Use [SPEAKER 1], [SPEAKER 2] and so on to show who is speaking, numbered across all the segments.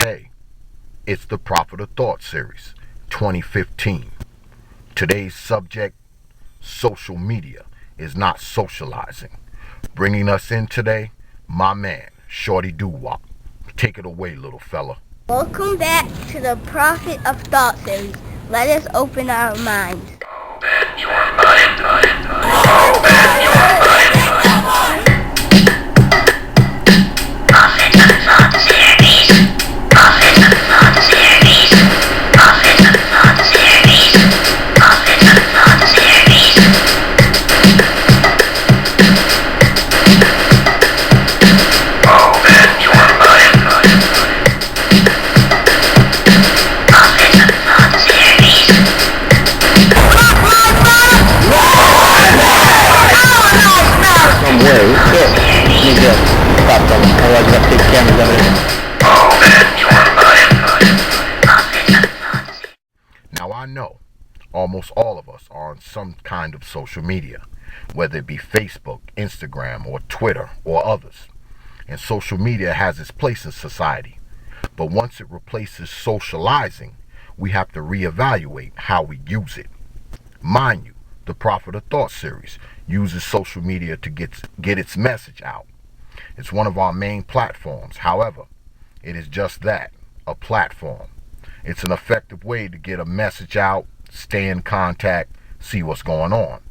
[SPEAKER 1] Hey, it's the Prophet of Thought series, 2015. Today's subject, social media is not socializing. Bringing us in today, my man, Shorty Doo-Wop. Take it away, little fella.
[SPEAKER 2] Welcome back to the Prophet of Thought series. Let us open our minds.
[SPEAKER 3] Open your mind. Open your mind. Prophet of Thought series. Prophet of Thought series. Prophet of Thought series. Prophet of Thought series. Open your mind. Prophet of Thought series.
[SPEAKER 4] Somewhere, you need to stop them, otherwise you have to take cameras of it.
[SPEAKER 3] Open your mind. Prophet of Thought series.
[SPEAKER 1] Now I know almost all of us are on some kind of social media, whether it be Facebook, Instagram, or Twitter, or others. And social media has its place in society. But once it replaces socializing, we have to reevaluate how we use it. Mind you, the Prophet of Thought series uses social media to get its message out. It's one of our main platforms. However, it is just that, a platform. It's an effective way to get a message out, stay in contact, see what's going on.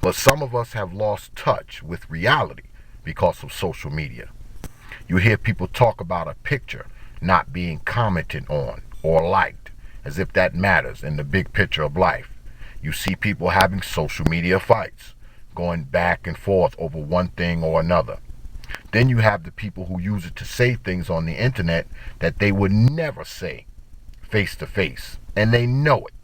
[SPEAKER 1] But some of us have lost touch with reality because of social media. You hear people talk about a picture not being commented on or liked, as if that matters in the big picture of life. You see people having social media fights, going back and forth over one thing or another. Then you have the people who use it to say things on the internet that they would never say face to face, and they know it.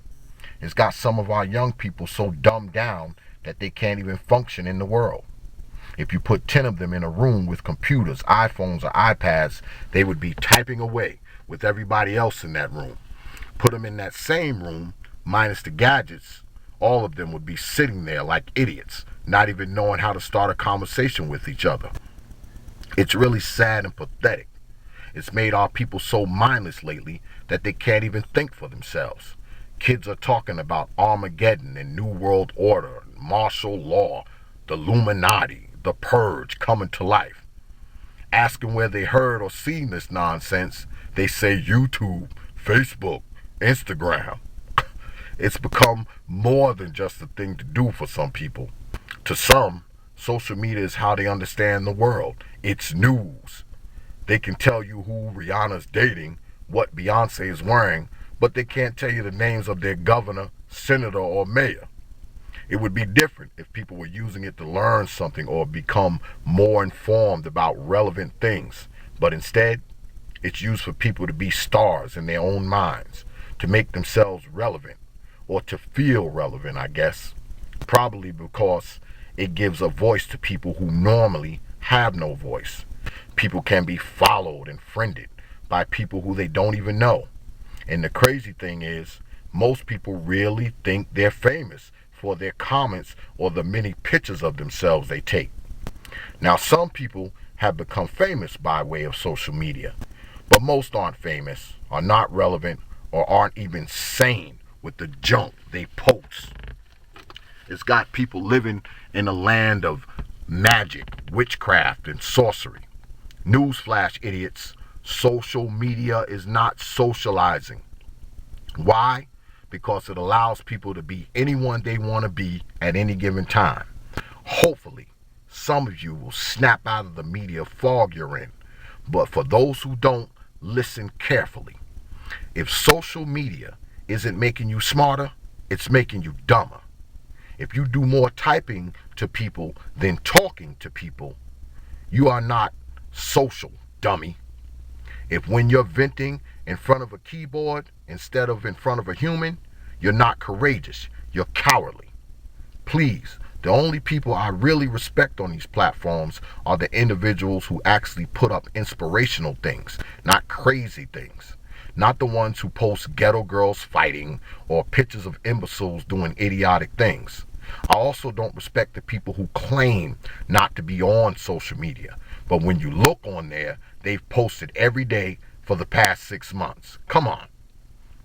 [SPEAKER 1] It's got some of our young people so dumbed down that they can't even function in the world. If you put 10 of them in a room with computers, iPhones, or iPads, they would be typing away with everybody else in that room. Put them in that same room, minus the gadgets, all of them would be sitting there like idiots, not even knowing how to start a conversation with each other. It's really sad and pathetic. It's made our people so mindless lately that they can't even think for themselves. Kids are talking about Armageddon and New World Order, martial law, the Illuminati, the Purge coming to life. Asking where they heard or seen this nonsense, they say YouTube, Facebook, Instagram. It's become more than just a thing to do for some people. To some, social media is how they understand the world. It's news. They can tell you who Rihanna's dating, what Beyonce is wearing, but they can't tell you the names of their governor, senator, or mayor. It would be different if people were using it to learn something or become more informed about relevant things. But instead, it's used for people to be stars in their own minds, to make themselves relevant, or to feel relevant, I guess. Probably because it gives a voice to people who normally have no voice. People can be followed and friended by people who they don't even know. And the crazy thing is, most people really think they're famous for their comments or the many pictures of themselves they take. Now, some people have become famous by way of social media, but most aren't famous, are not relevant, or aren't even sane with the junk they post. It's got people living in a land of magic, witchcraft, and sorcery. Newsflash, idiots, social media is not socializing. Why? Because it allows people to be anyone they want to be at any given time. Hopefully, some of you will snap out of the media fog you're in. But for those who don't, listen carefully. If social media isn't making you smarter, it's making you dumber. If you do more typing to people than talking to people, you are not social, dummy. If when you're venting in front of a keyboard instead of in front of a human, you're not courageous, you're cowardly. Please, the only people I really respect on these platforms are the individuals who actually put up inspirational things, not crazy things. Not the ones who post ghetto girls fighting or pictures of imbeciles doing idiotic things. I also don't respect the people who claim not to be on social media, but when you look on there, they've posted every day for the past 6 months. Come on.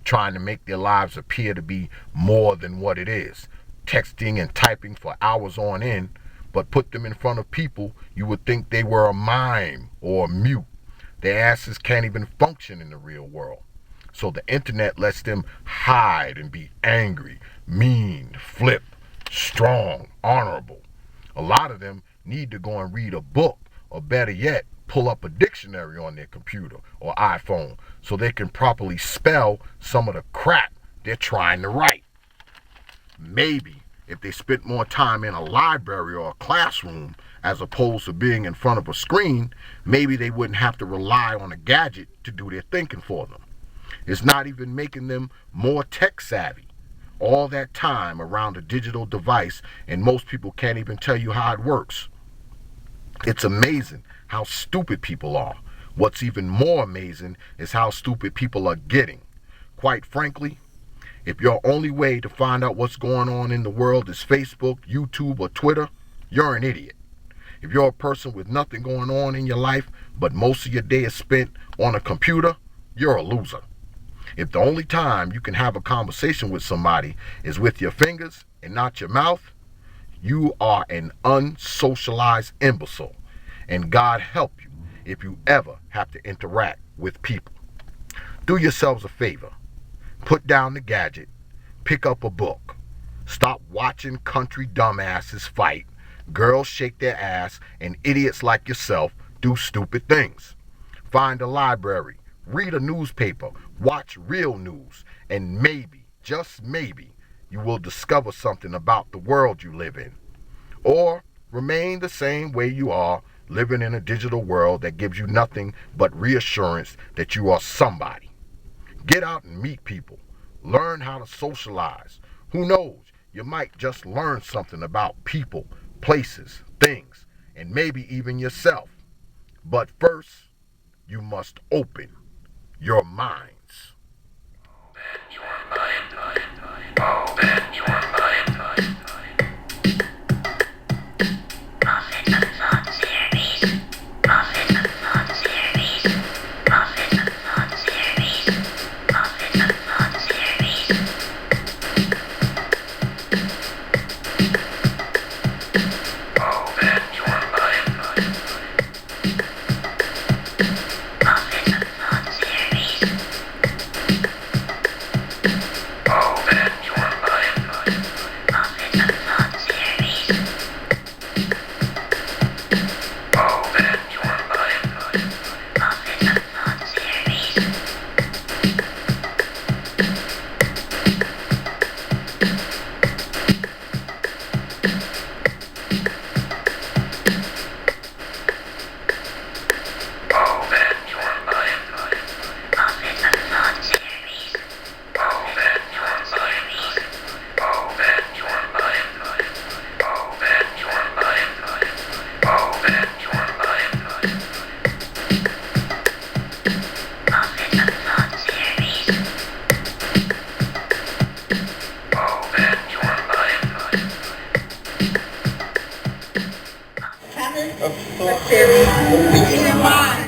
[SPEAKER 1] Trying to make their lives appear to be more than what it is. Texting and typing for hours on end, but put them in front of people, you would think they were a mime or a mute. Their asses can't even function in the real world. So the internet lets them hide and be angry, mean, flip, strong, honorable. A lot of them need to go and read a book, or better yet, pull up a dictionary on their computer or iPhone so they can properly spell some of the crap they're trying to write. Maybe if they spent more time in a library or a classroom as opposed to being in front of a screen, maybe they wouldn't have to rely on a gadget to do their thinking for them. It's not even making them more tech savvy. All that time around a digital device, and most people can't even tell you how it works. It's amazing how stupid people are. What's even more amazing is how stupid people are getting. Quite frankly, if your only way to find out what's going on in the world is Facebook, YouTube, or Twitter, you're an idiot. If you're a person with nothing going on in your life, but most of your day is spent on a computer, you're a loser. If the only time you can have a conversation with somebody is with your fingers and not your mouth, you are an unsocialized imbecile. And God help you if you ever have to interact with people. Do yourselves a favor. Put down the gadget. Pick up a book. Stop watching country dumbasses fight, girls shake their ass, and idiots like yourself do stupid things. Find a library. Read a newspaper. Watch real news. And maybe, just maybe, you will discover something about the world you live in. Or remain the same way you are, living in a digital world that gives you nothing but reassurance that you are somebody. Get out and meet people. Learn how to socialize. Who knows? You might just learn something about people, places, things, and maybe even yourself. But first, you must open your minds.
[SPEAKER 3] Open your mind. Open your mind. Profit and Thought Series. Profit and Thought Series. Profit and Thought Series. Profit and Thought Series. Open your mind. Profit and Thought Series. Open your mind. Profit and Thought Series. Open your mind. Profit and Thought Series. Open your mind. Profit and Thought Series. Open your mind. Open your mind. Open your mind. Open your mind. Profit and Thought Series. Open your mind.
[SPEAKER 5] Profit of Thought Series. Open your mind.